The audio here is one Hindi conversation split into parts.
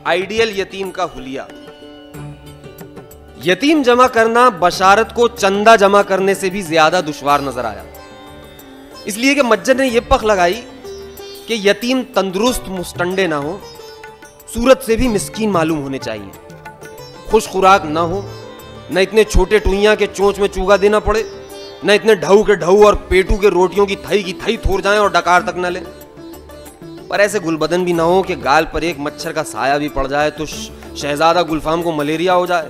आइडियल यतीम का हुलिया। यतीम जमा करना बशारत को चंदा जमा करने से भी ज्यादा दुश्वार नजर आया, इसलिए कि मज्जर ने यह पख लगाई कि यतीम तंदुरुस्त मुस्टंडे ना हो, सूरत से भी मिस्कीन मालूम होने चाहिए, खुश खुराक ना हो, न इतने छोटे टुइयां के चोंच में चूगा देना पड़े, न इतने ढऊ के ढऊ और पेटू के रोटियों की थई थोर जाएं और डकार तक न ले। पर ऐसे गुलबदन भी ना हो कि गाल पर एक मच्छर का साया भी पड़ जाए तो शहजादा गुलफाम को मलेरिया हो जाए,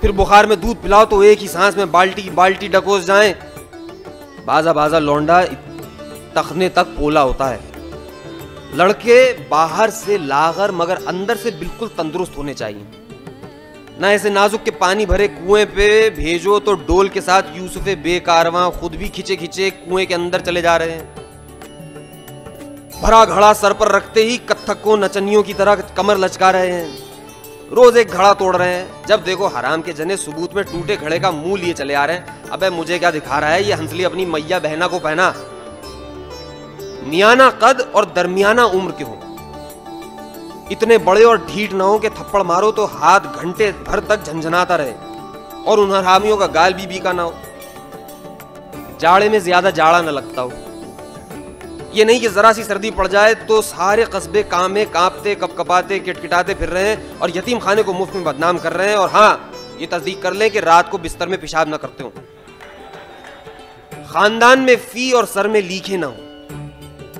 फिर बुखार में दूध पिलाओ तो एक ही सांस में बाल्टी बाल्टी डकोस जाए। बाजा बाजा लौंडा तखने तक पोला होता है। लड़के बाहर से लागर मगर अंदर से बिल्कुल तंदुरुस्त होने चाहिए। ना ऐसे नाजुक के पानी भरे कुएं पे भेजो तो डोल के साथ यूसुफे बेकारवां खुद भी खिंचे खिंचे कुएं के अंदर चले जा रहे हैं। भरा घड़ा सर पर रखते ही कत्थक को नचनियों की तरह कमर लचका रहे हैं। रोज एक घड़ा तोड़ रहे हैं। जब देखो हराम के जने सबूत में टूटे घड़े का मुंह लिए चले आ रहे हैं। अबे मुझे क्या दिखा रहा है ये हंसली अपनी मैया बहना को पहना। मियाना कद और दरमियाना उम्र के हो, इतने बड़े और ढीठ ना हो कि थप्पड़ मारो तो हाथ घंटे भर तक झंझनाता रहे और उन हरामियों का गाल भी बीका ना हो, जाड़े में ज्यादा जाड़ा न लगता हो। ये नहीं कि जरा सी सर्दी पड़ जाए तो सारे कस्बे काम में कांपते कपकपाते किटकिटाते फिर रहे हैं और यतीम खाने को मुफ्त में बदनाम कर रहे हैं। और हाँ, ये तस्दीक कर लें कि रात को बिस्तर में पेशाब ना करते हो, खानदान में फी और सर में लीखे ना हो।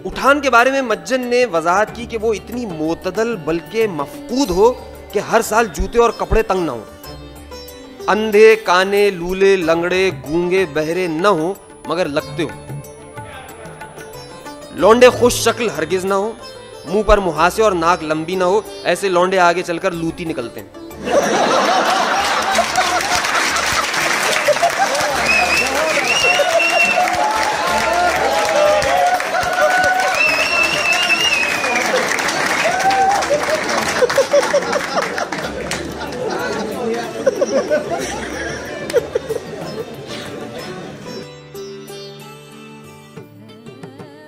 उठान के बारे में मज्जन ने वजाहत की कि वो इतनी मोतदल बल्कि मफकूद हो कि हर साल जूते और कपड़े तंग ना हो, अंधे काने लूले लंगड़े गूंगे बहरे न हो मगर लगते हो, लौंडे खुश शक्ल हरगिज ना हो, मुंह पर मुहासे और नाक लंबी ना हो। ऐसे लौंडे आगे चलकर लूती निकलते हैं।